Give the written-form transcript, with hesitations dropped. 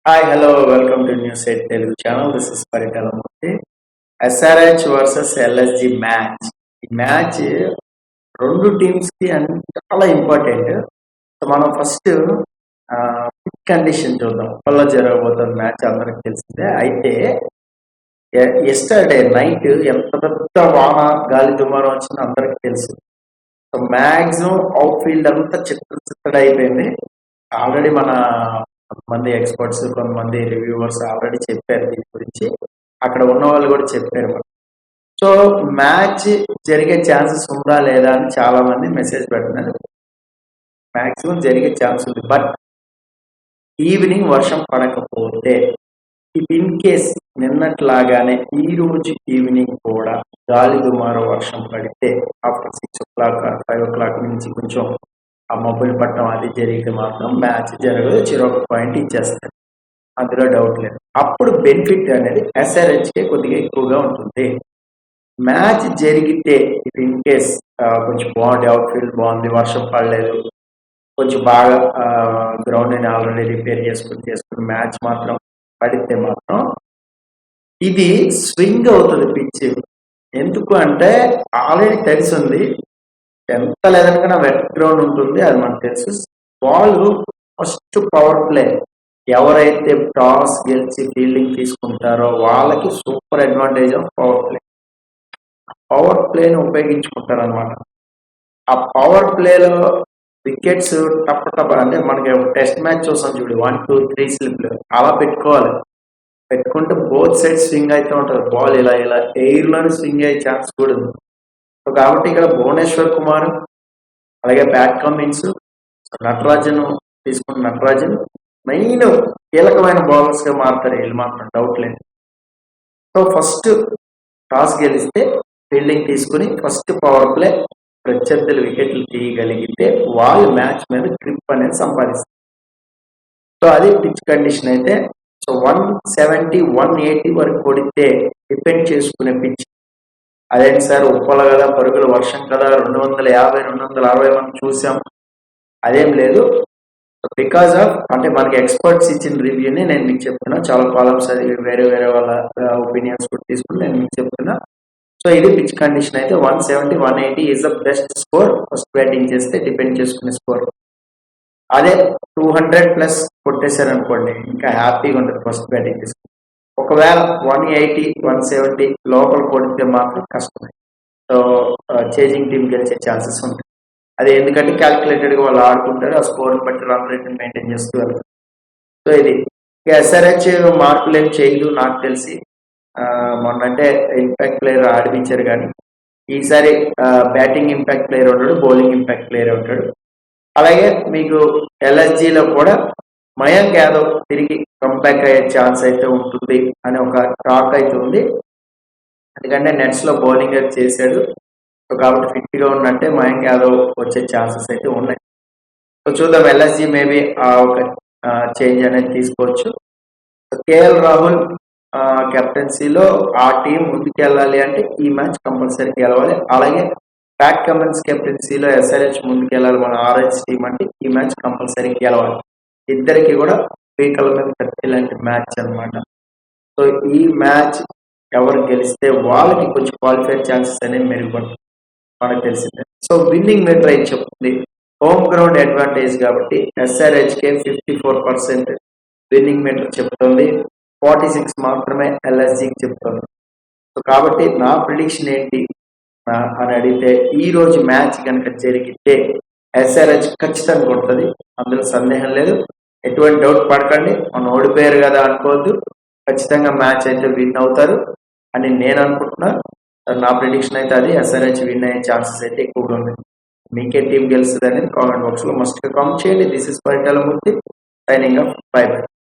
Hi hello welcome to news eight Telugu channel. This is Paritala Murthy. SRH versus LSG match. ఈ match రెండు teams కి చాలా important. So మనం first condition చూద్దాం. వల్ల జరగబోతున్న మ్యాచ్ అందరికి తెలిసిందే. అయితే ఎస్టర్డే నైట్ ఎంత పెద్ద వాన గాలి దుమారం వచ్చిందో అందరికి తెలుసు. సో మ్యాక్సిమం అవుట్ ఫీల్డ్ అంతా చిత్తడి అయిపోయింది. ఆల్రెడీ మన కొంతమంది ఎక్స్పర్ట్స్ కొంతమంది రివ్యూవర్స్ ఆల్రెడీ చెప్పారు దీని గురించి. అక్కడ ఉన్న వాళ్ళు కూడా చెప్పారు. సో మ్యాచ్ జరిగే ఛాన్సెస్ ఉందా లేదా అని చాలా మంది మెసేజ్ పెడుతున్నారు. మ్యాక్సిమం జరిగే ఛాన్స్ ఉంది. బట్ ఈవినింగ్ వర్షం పడకపోతే ఇన్ కేస్ నిన్నట్లాగానే ఈ రోజు ఈవినింగ్ కూడా గాలి దుమారం వర్షం పడితే ఆఫ్టర్ 6 o'clock 5 o'clock నుంచి కొంచెం ఆ మొబైల్ పట్టడం అది జరిగితే మాత్రం మ్యాచ్ జరగదు. చిరొక పాయింట్ ఇచ్చేస్తారు, అందులో డౌట్ లేదు. అప్పుడు బెనిఫిట్ అనేది ఎస్ఆర్హెచ్కే కొద్దిగా ఎక్కువగా ఉంటుంది. మ్యాచ్ జరిగితే ఇన్ కేస్ కొంచెం బాగుంది, అవుట్ ఫీల్డ్ బాగుంది, వర్షం పడలేదు, కొంచెం బాగా గ్రౌండ్ని ఆల్రెడీ రిపేర్ చేసుకుని మ్యాచ్ మాత్రం పడితే మాత్రం ఇది స్వింగ్ అవుతుంది పిచ్. ఎందుకు అంటే ఆల్రెడీ తెలిసింది, ఎంత లేదనుకున్నా వెట్ గ్రౌండ్ ఉంటుంది, అది మనకు తెలుసు. బాల్ ఫస్ట్ పవర్ ప్లే ఎవరైతే టాస్ గెలిచి ఫీల్డింగ్ తీసుకుంటారో వాళ్ళకి super advantage of power play. Power ప్లేని ఉపయోగించుకుంటారు అనమాట. ఆ పవర్ ప్లేలో వికెట్స్ టప్ అంటే మనకి టెస్ట్ మ్యాచ్ చూసాం చూడు, 1 2 3 స్లిప్లు అలా పెట్టుకోవాలి. పెట్టుకుంటే బోత్ సైడ్ స్వింగ్ అయితే ఉంటుంది. బాల్ ఇలా ఎయిర్లోనే స్వింగ్ అయ్యే ఛాన్స్ కూడా ఉంది. సో కాబట్టి ఇక్కడ భువనేశ్వర్ కుమార్ అలాగే ప్యాట్ కమిన్స్, నటరాజన్ తీసుకున్న నటరాజన్ మెయిన్ కీలకమైన బౌలర్స్ గా మారుతారు వీళ్ళు, మాత్రం డౌట్ లేదు. సో ఫస్ట్ టాస్ గెలిస్తే ఫీల్డింగ్ తీసుకుని ఫస్ట్ పవర్ ప్లే ప్రత్యర్థుల వికెట్లు తీయగలిగితే వాళ్ళు మ్యాచ్ మీద గ్రిప్ అనేది సంపాదిస్తారు. సో అది పిచ్ కండిషన్ అయితే. సో 170 180 వరకు కొడితే డిపెండ్ చేసుకునే పిచ్. అదేంటి సార్ ఉప్పల కదా, పరుగుల వర్షం కదా, 250 260 మనం చూసాం, అదేం లేదు. బికాజ్ ఆఫ్ అంటే మనకి ఎక్స్పర్ట్స్ ఇచ్చిన రివ్యూని నేను మీకు చెప్తున్నా. చాలా కాలమ్స్ అది వేరే వాళ్ళ ఒపీనియన్స్ కూడా తీసుకుని నేను మీకు చెప్తున్నా. సో ఇది పిచ్ కండిషన్ అయితే 170 180 is the best score. First batting చేస్తే డిపెండ్ చేసుకునే స్కోర్. అదే 200+ కొట్టేశారు అనుకోండి, ఇంకా హ్యాపీగా ఉంటుంది ఫస్ట్ బ్యాటింగ్ తీసుకుని. ఒకవేళ 180 170 లోపల కొడితే మాత్రం కష్టమే. సో చేజింగ్ టీం గెలిచే ఛాన్సెస్ ఉంటాయి. అది ఎందుకంటే క్యాల్కులేటెడ్గా వాళ్ళు ఆడుకుంటారు, ఆ స్కోర్ని బట్టి రన్ రేట్ని మెయింటైన్ చేస్తూ వెళ్తారు. సో ఇది ఎస్ఆర్హెచ్ మార్కులు ఏం చేయదు నాకు తెలిసి. మొన్నంటే ఇంపాక్ట్ ప్లేయర్ ఆడిపించారు, కానీ ఈసారి బ్యాటింగ్ ఇంపాక్ట్ ప్లేయర్ ఉంటాడు, బౌలింగ్ ఇంపాక్ట్ ప్లేయర్ ఉంటాడు. అలాగే మీకు ఎల్ఎస్జీలో కూడా మయాంక్ యాదవ్ తిరిగి కంబ్యాక్ అయ్యే ఛాన్స్ అయితే ఉంటుంది అని ఒక టాక్ అయితే ఉంది. ఎందుకంటే నెట్స్లో బౌలింగ్ అయితే చేశాడు. సో కాబట్టి ఫిట్గా ఉన్నట్టే మయాంక్ యాదవ్ వచ్చే ఛాన్సెస్ అయితే ఉన్నాయి. సో చూద్దాం, ఎల్ఎస్జీ మేబీ ఒక చేంజ్ అనేది తీసుకోవచ్చు. కేఎల్ రాహుల్ కెప్టెన్సీలో ఆ టీం ముందుకు వెళ్ళాలి అంటే ఈ మ్యాచ్ కంపల్సరీ గెలవాలి. అలాగే ప్యాట్ కమిన్స్ కెప్టెన్సీలో ఎస్ఆర్హెచ్ ముందుకు వెళ్ళాలి మన ఆర్హెచ్ టీం అంటే ఈ మ్యాచ్ కంపల్సరీ గెలవాలి. ఇద్దరికి కూడా పీకల మీద కత్తి లాంటి మ్యాచ్ అనమాట. సో ఈ మ్యాచ్ ఎవరు గెలిస్తే వాళ్ళకి కొంచెం క్వాలిఫై ఛాన్సెస్ అనేవి మెరుగుపడుతుంది, మనకు తెలిసిందే. సో విన్నింగ్ మీటర్ అయితే చెప్తుంది హోమ్ గ్రౌండ్ అడ్వాంటేజ్ కాబట్టి ఎస్ఆర్హెచ్కే 54% విన్నింగ్ మీటర్ చెప్తుంది, 46 మాత్రమే ఎల్ఎస్జీకి చెప్తుంది. సో కాబట్టి నా ప్రిడిక్షన్ ఏంటి అని అడిగితే ఈ రోజు మ్యాచ్ కనుక జరిగితే ఎస్ఆర్హెచ్ ఖచ్చితంగా కొడుతుంది, అందులో సందేహం లేదు. ఎటువంటి డౌట్ పడకండి, మనం ఓడిపోయారు కదా అనుకోవద్దు. ఖచ్చితంగా మ్యాచ్ అయితే విన్ అవుతారు అని నేను అనుకుంటున్నా. నా ప్రిడిక్షన్ అయితే అది, ఎస్ఆర్హెచ్ విన్ అయ్యే ఛాన్సెస్ అయితే ఎక్కువగా ఉన్నాయి. మీకే టీం గెలుస్తుంది అనేది కామెంట్ బాక్స్లో మస్ట్గా కామెంట్ చేయండి. This is Paritala Murthy signing off. By by.